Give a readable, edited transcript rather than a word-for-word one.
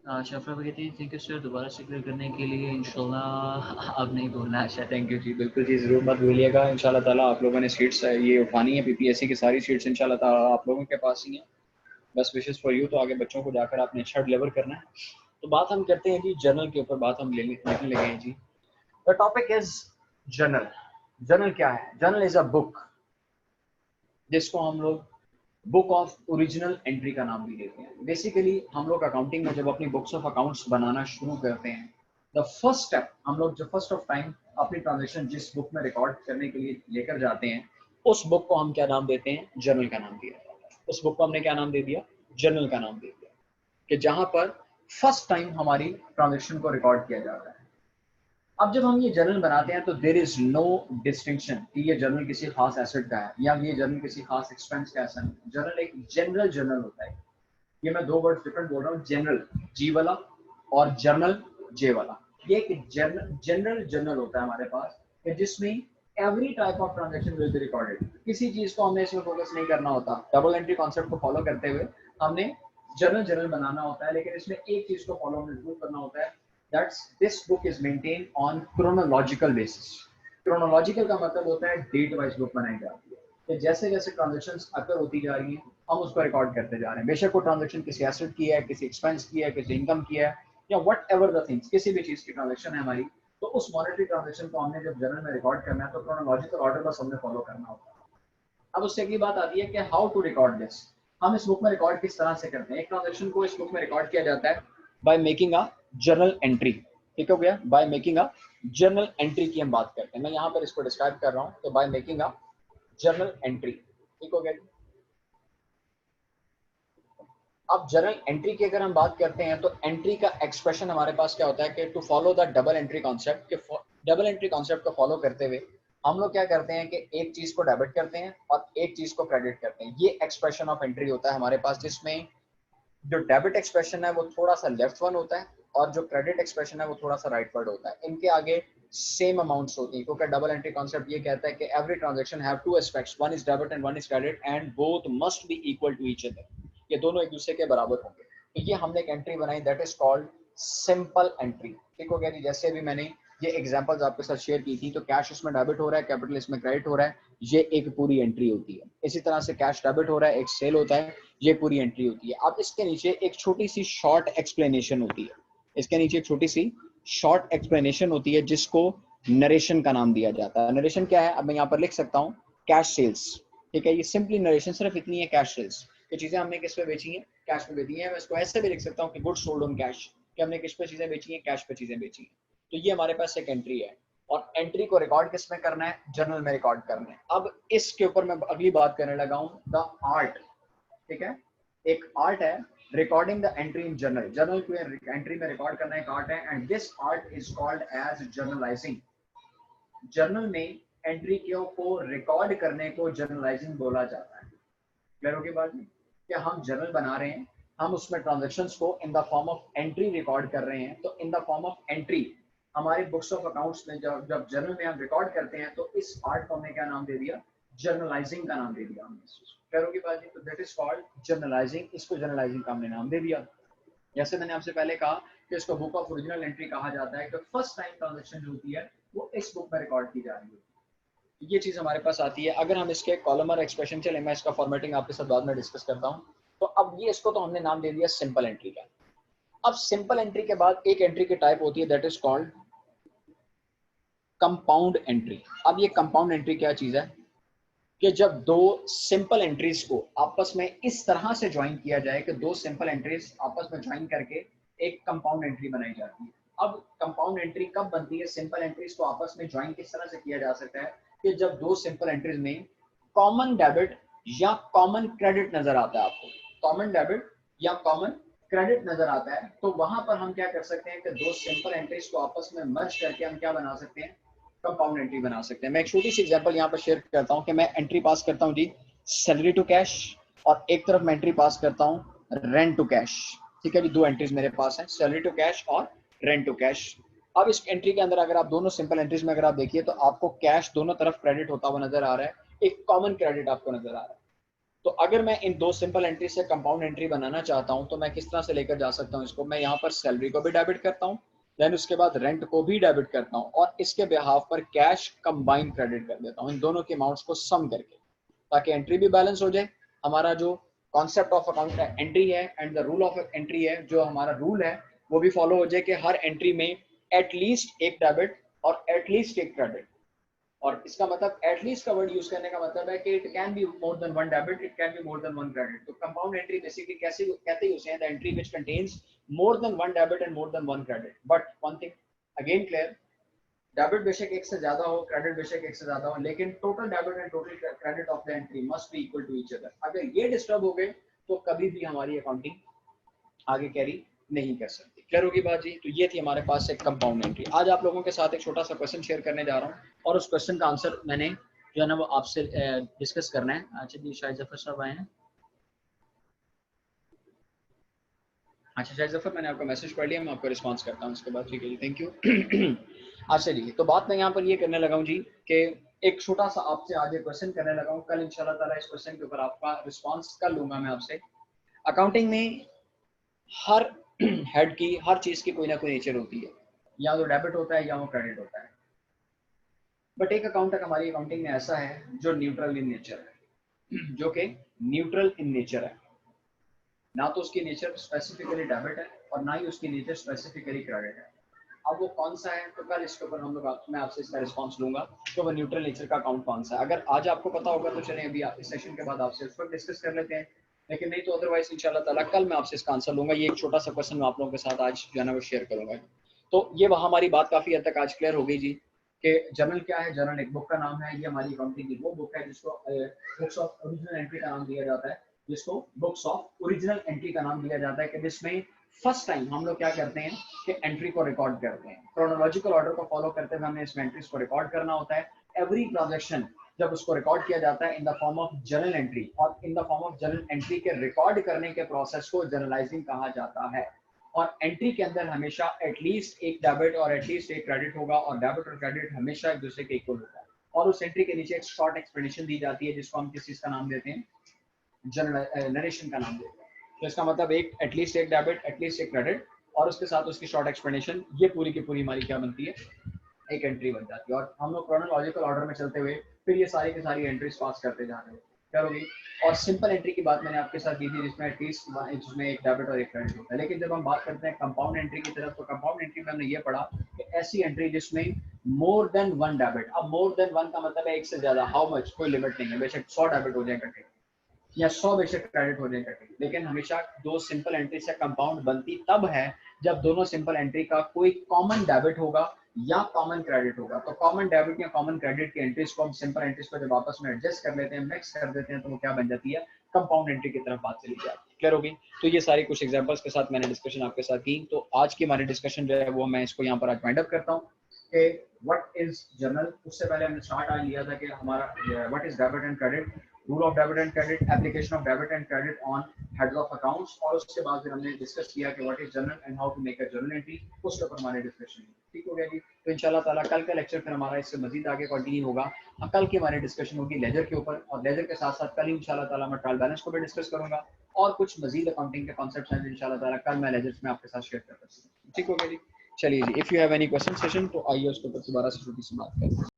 शफरा कहती है thank you sir दोबारा जिक्र करने के लिए इंशाल्लाह। अब नहीं बोलना। अच्छा थैंक यू जी, बिल्कुल जी, ज़रूर मत भूलिएगा। इंशाल्लाह ताला आप लोगों ने सीट्स ये उठानी है, पीपीएससी की सारी सीट्स इंशाल्लाह ताला आप लोगों के पास ही हैं। बस विशेष फॉर यू, तो आगे बच्चों को जाकर आपने अच्छा डिलीवर करना है। तो बात हम करते हैं जी जर्नल के ऊपर, बात हम लिखने लगे हैं जी। The topic is journal. Journal क्या है? जर्नल इज अ बुक जिसको हम लोग बुक ऑफ ओरिजिनल एंट्री का नाम भी देते हैं। बेसिकली हम लोग अकाउंटिंग में जब अपनी बुक्स ऑफ अकाउंट्स बनाना शुरू करते हैं, द फर्स्ट स्टेप हम लोग जो फर्स्ट ऑफ टाइम अपनी ट्रांजेक्शन जिस बुक में रिकॉर्ड करने के लिए लेकर जाते हैं, उस बुक को हम क्या नाम देते हैं? जर्नल का नाम दिया जाता है। उस बुक को हमने क्या नाम दे दिया? जर्नल का नाम दे दिया, कि जहां पर फर्स्ट टाइम हमारी ट्रांजेक्शन को रिकॉर्ड किया जाता है। अब जब हम ये जर्नल बनाते हैं तो देर इज नो डिस्टिंक्शन कि ये जर्नल किसी खास एसेट का है या ये जर्नल किसी खास एक्सपेंस का है। जर्नल एक जनरल जर्नल होता है। ये मैं दो वर्ड डिफरेंट बोल रहा हूँ, जनरल जी वाला और जर्नल जे वाला। ये एक जनरल जर्नल होता है हमारे पास, जिसमें every type of transaction will be recorded. किसी चीज को हमने इसमें फोकस नहीं करना होता, डबल एंट्री कॉन्सेप्ट को फॉलो करते हुए हमने जर्नल बनाना होता है, लेकिन इसमें एक चीज को फॉलो हमें जरूर करना होता है, that's this book is maintain on chronological basis. Chronological का मतलब होता है डेट वाइज बुक बनाई जाती है, कि जैसे जैसे ट्रांजेक्शंस अकर होती जा रही हैं हम उसको रिकॉर्ड करते जा रहे हैं। बेशक वो ट्रांजेक्शन किसी एसेट की है, किसी एक्सपेंस की है, किसी इनकम की है, या वट एवर द थिंग्स, किसी भी चीज की ट्रांजेक्शन है हमारी, तो उस मॉनेटरी ट्रांजेक्शन को हमने जब जर्नल में रिकॉर्ड करना है तो क्रोनोलॉजिकल ऑर्डर बस हमने फॉलो करना होता है। अब उससे अगली बात आती है कि हाउ टू रिकॉर्ड दिस। हम इस बुक में रिकॉर्ड किस तरह से करते हैं? एक ट्रांजेक्शन को इस बुक में रिकॉर्ड किया जाता है by making a journal entry. ठीक हो गया? By making a journal entry की हम बात करते हैं। मैं यहाँ पर इसको डिस्क्राइब कर रहा हूँ, तो by making a journal entry. ठीक हो गया? अब जर्नल एंट्री की अगर हम बात करते हैं तो एंट्री का एक्सप्रेशन हमारे पास क्या होता है कि to follow the double entry concept, के डबल एंट्री कॉन्सेप्ट को फॉलो करते हुए हम लोग क्या करते हैं कि एक चीज को डेबिट करते हैं और एक चीज को क्रेडिट करते हैं। ये एक्सप्रेशन ऑफ एंट्री होता है हमारे पास, जिसमें जो डेबिट एक्सप्रेशन है वो थोड़ा सा लेफ्ट वन होता है और जो क्रेडिट एक्सप्रेशन है वो थोड़ा सा राइट वर्ड होता है। इनके आगे सेम अमाउंट्स होती है, क्योंकि डबल एंट्री कॉन्सेप्ट ये कहता है कि every transaction have two aspects, one is debit and one is credit and both must be equal to each other. ये दोनों एक दूसरे के बराबर होंगे। तो ये हमने एक एंट्री बनाई, that is called simple entry. ठीक हो गया जी? जैसे अभी मैंने ये एग्जांपल्स आपके साथ शेयर की थी, तो कैश इसमें डेबिट हो रहा है, कैपिटल इसमें क्रेडिट हो रहा है, ये एक पूरी एंट्री होती है। इसी तरह से कैश डेबिट हो रहा है, एक सेल होता है, ये पूरी एंट्री होती है। अब इसके नीचे एक छोटी सी शॉर्ट एक्सप्लेनेशन होती है, इसके नीचे एक छोटी सी शॉर्ट एक्सप्लेनेशन होती है जिसको नरेशन का नाम दिया जाता है। नरेशन क्या है? अब मैं यहाँ पर लिख सकता हूँ कैश सेल्स। ठीक है? ये सिंपली नरेशन सिर्फ इतनी है, कैश सेल्स, ये चीजें हमने किस पे बेची हैं? कैश पे बेची हैं। मैं इसको ऐसे भी लिख सकता हूँ कि गुड्स सोल्ड ऑन कैश, कि हमने किस पे चीजें बेची हैं? कैश पे चीजें बेची हैं। तो ये हमारे पास एक एंट्री है, और एंट्री को रिकॉर्ड किस में करना है? जर्नल में रिकॉर्ड करना है। अब इसके ऊपर मैं अगली बात करने लगा हूँ, द आर्ट। ठीक है? एक आर्ट है recording the entry in journal. Journal को एंट्री में रिकॉर्ड करना एक आर्ट है, and this art is called as journalising. Journal में एंट्री को रिकॉर्ड करने को जर्नलाइजिंग बोला जाता है। क्लियर होगी बात नहीं? कि हम जर्नल बना रहे हैं, हम उसमें ट्रांजेक्शन्स को इन the form of entry record कर रहे हैं, तो इन द फॉर्म ऑफ एंट्री हमारी बुक्स ऑफ अकाउंट्स में जब जब जर्नल में हम रिकॉर्ड करते हैं तो इस पार्ट को हमने क्या नाम दे दिया? जर्नलाइजिंग का नाम दे दिया हमने। क्लियर होगी बात नहीं? तो दैट इज कॉल्ड जर्नलाइजिंग। इसको जर्नलाइजिंग का हमने नाम दे दिया। जैसे मैंने आपसे पहले कहा कि इसको बुक ऑफ ओरिजिनल एंट्री कहा जाता है, कि फर्स्ट टाइम ट्रांजेक्शन जो होती है वो इस बुक में रिकॉर्ड की जा रही है। ये चीज हमारे पास आती है। अगर हम इसके कॉलमर एक्सप्रेशन चले, मैं इसका फॉर्मेटिंग आपके साथ बाद में डिस्कस करता हूँ। तो अब ये इसको तो हमने नाम दे दिया सिंपल एंट्री का। अब सिंपल एंट्री के बाद एक एंट्री की टाइप होती है, that is called compound entry. अब ये कंपाउंड एंट्री क्या चीज है? कि जब दो सिंपल एंट्रीज को आपस में इस तरह से ज्वाइन किया जाए कि दो सिंपल एंट्रीज आपस में ज्वाइन करके एक कंपाउंड एंट्री बनाई जाती है। अब कंपाउंड एंट्री कब बनती है? सिंपल एंट्रीज को आपस में ज्वाइन किस तरह से किया जा सकता है कि जब दो सिंपल एंट्रीज में कॉमन डेबिट या कॉमन क्रेडिट नजर आता है आपको, कॉमन डेबिट या कॉमन क्रेडिट नजर आता है, तो वहां पर हम क्या कर सकते हैं कि दो सिंपल एंट्रीज को आपस में मर्ज करके हम क्या बना सकते हैं? कंपाउंड एंट्री बना सकते हैं। मैं एक छोटी सी एग्जांपल यहाँ पर शेयर करता हूँ कि मैं एंट्री पास करता हूँ जी सैलरी टू कैश, और एक तरफ मैं एंट्री पास करता हूँ रेंट टू कैश। ठीक है जी? दो एंट्रीज मेरे पास है, सैलरी टू कैश और रेंट टू कैश। अब इस एंट्री के अंदर अगर आप दोनों सिंपल एंट्रीज में अगर आप देखिए तो आपको कैश दोनों तरफ क्रेडिट होता हुआ नजर आ रहा है, एक कॉमन क्रेडिट आपको नजर आ रहा है। तो अगर मैं इन दो सिंपल एंट्री से कंपाउंड एंट्री बनाना चाहता हूं तो मैं किस तरह से लेकर जा सकता हूं इसको? मैं यहाँ पर सैलरी को भी डेबिट करता हूं, देन उसके बाद रेंट को भी डेबिट करता हूं और इसके बिहाफ पर कैश कंबाइन क्रेडिट कर देता हूं, इन दोनों के अमाउंट्स को सम करके, ताकि एंट्री भी बैलेंस हो जाए। हमारा जो कॉन्सेप्ट ऑफ अकाउंट एंट्री है and the rule of entry है, जो हमारा रूल है वो भी फॉलो हो जाए कि हर एंट्री में एटलीस्ट एक डेबिट और एटलीस्ट एक क्रेडिट। और इसका मतलब एटलीस्ट का वर्ड यूज करने का मतलब है कि it can be more than one debit, it can be more than one credit. तो कंपाउंड एंट्री बेसिकली कैसे कहते हैं उसे, the entry which contains more than one debit and more than one credit. But one thing again clear, debit बेशक एक से ज्यादा हो, क्रेडिट बेशक एक से ज्यादा हो, लेकिन total debit and total credit of the entry must be equal to each other. अगर ये डिस्टर्ब हो गए तो कभी भी हमारी अकाउंटिंग आगे कैरी नहीं कर सकती। क्लियर होगी बात जी? तो ये थी हमारे पास एक कंपाउंड एंट्री। आज आप लोगों के साथ एक छोटा सा क्वेश्चन शेयर करने जा रहा हूँ और उस क्वेश्चन का आंसर मैंने जो है ना वो आपसे डिस्कस करना है। अच्छा जी, शाहिद जफर साहब आए हैं। अच्छा शाहिद जफर, मैंने आपका मैसेज पढ़ लिया, मैं आपको रिस्पॉन्स करता हूँ उसके बाद। ठीक है जी, थैंक यू। अच्छा जी, तो बात मैं यहाँ पर ये करने लगा हूँ जी कि एक छोटा सा आपसे आज एक क्वेश्चन करने लगा हूँ। कल इंशाल्लाह ताला इस क्वेश्चन के ऊपर आपका रिस्पॉन्स कर लूंगा मैं आपसे। अकाउंटिंग में हर हेड की, हर चीज की कोई ना कोई नेचर होती है, या तो डेबिट होता है या वो क्रेडिट होता है। बट एक अकाउंट हमारी अकाउंटिंग में ऐसा है जो न्यूट्रल इन नेचर है, जो कि न्यूट्रल इन नेचर है। ना तो उसकी नेचर स्पेसिफिकली डेबिट है और ना ही उसकी नेचर स्पेसिफिकली क्रेडिट है। अब वो कौन सा है तो कल इसके ऊपर हम लोग मैं आपसे इसका रिस्पांस लूंगा कि वो न्यूट्रल नेचर का अकाउंट कौन सा है। अगर आज आपको पता होगा तो चलें अभी इस सेशन के बाद आपसे उस पर डिस्कस कर लेते हैं, लेकिन नहीं तो अदरवाइज इंशाल्लाह ताला कल मैं आपसे इसका आंसर लूंगा। ये एक छोटा सा क्वेश्चन मैं आप लोगों के साथ आज जो है ना वो शेयर करूंगा। तो ये वहाँ हमारी बात काफी हद तक आज क्लियर हो गई जी कि जर्नल क्या है। जर्नल एक बुक का नाम है, ये हमारी अकाउंटिंग की वो बुक है जिसको बुक्स ऑफ ओरिजिनल एंट्री का नाम दिया जाता है, जिसको बुक्स ऑफ ओरिजिनल एंट्री का नाम दिया जाता है, कि जिसमें फर्स्ट टाइम हम लोग क्या करते हैं कि एंट्री को रिकॉर्ड करते हैं। क्रोनोलॉजिकल ऑर्डर को फॉलो करते हुए हमें इसमें एंट्रीज को रिकॉर्ड करना होता है। एवरी ट्रांजैक्शन जब उसको रिकॉर्ड किया जाता है in the form of journal entry, और in the form of journal entry के रिकॉर्ड करने के प्रोसेस को जर्नलाइजिंग कहा जाता है। और एंट्री के अंदर हमेशा एटलीस्ट एक डेबिट और एटलीस्ट एक क्रेडिट होगा, और डेबिट और क्रेडिट हमेशा एक दूसरे के इक्वल होगा। और उस एंट्री के नीचे एक शॉर्ट एक्सप्लेनेशन दी जाती है जिसको हम किस चीज का नाम देते हैं, जनरल नरेशन का नाम देते हैं। तो इसका मतलब एक एटलीस्ट एक डेबिट, एटलीस्ट एक क्रेडिट और उसके साथ उसकी शॉर्ट एक्सप्लेनेशन, ये पूरी की पूरी हमारी क्या बनती है, एक एंट्री बन जाती है। और हम लोग क्रोनोलॉजिकल ऑर्डर में चलते हुए फिर ये सारी की सारी एंट्रीज पास करते जा रहे हैं। करोगे। और सिंपल एंट्री की बात मैंने आपके साथ की थी जिसमें एटलीस्ट जिसमें एक डेबिट और एक क्रेडिट होता है। लेकिन जब हम बात करते हैं कंपाउंड एंट्री की तरफ, तो कंपाउंड एंट्री में हमने ये पढ़ा कि ऐसी एंट्री जिसमें मोर देन वन डेबिट, अब मोर देन वन का मतलब है एक से ज्यादा, हाउ मच, कोई लिमिट नहीं है, बेशक 100 डेबिट हो जाए इकट्ठे या 100 बेशक क्रेडिट हो जाए इकट्ठे, लेकिन हमेशा दो सिंपल एंट्री से कंपाउंड बनती तब है जब दोनों सिंपल एंट्री का कोई कॉमन डेबिट होगा या कॉमन क्रेडिट होगा। तो कॉमन डेबिट या कॉमन क्रेडिट की एंट्रीज को हम सिंपल एंट्रीज को जब आपस में एडजस्ट कर लेते हैं, मिक्स कर देते हैं, तो वो क्या बन जाती है, कंपाउंड एंट्री की तरफ बात चली जाती है। क्लियर होगी? तो ये सारी कुछ एग्जांपल्स के साथ मैंने डिस्कशन आपके साथ की। तो आज की हमारी डिस्कशन जो है वो मैं इसको यहाँ पर आज वाइंड अप करता हूँ कि व्हाट इज जर्नल। उससे पहले हमने स्टार्ट आज लिया था कि हमारा what is debit and credit, rule of debit and credit, application of debit and credit on head of accounts, और उसके बाद फिर हमने डिस्कस किया कि what is journal and how to make a journal entry. उसके ऊपर हमारे डिस्कशन। ठीक हो गया जी? तो इंशाल्लाह ताला कल का लेक्चर फिर हमारा इससे मजीद आगे कंटिन्यू होगा। कल की हमारी डिस्कशन होगी लेजर के ऊपर, और लेजर के साथ साथ कल इंशाल्लाह ताला मैं ट्रायल बैलेंस को भी डिस्कस करूंगा और कुछ मजीद अकाउंटिंग के कॉन्सेप्ट्स हैं इंशाल्लाह ताला कल मैं लेजर में आपके साथ शेयर करता हूँ। ठीक हो गया जी? चलिए जी, if you have any question session तो आइए उसके ऊपर दोबारा से छोटी सी बात करें।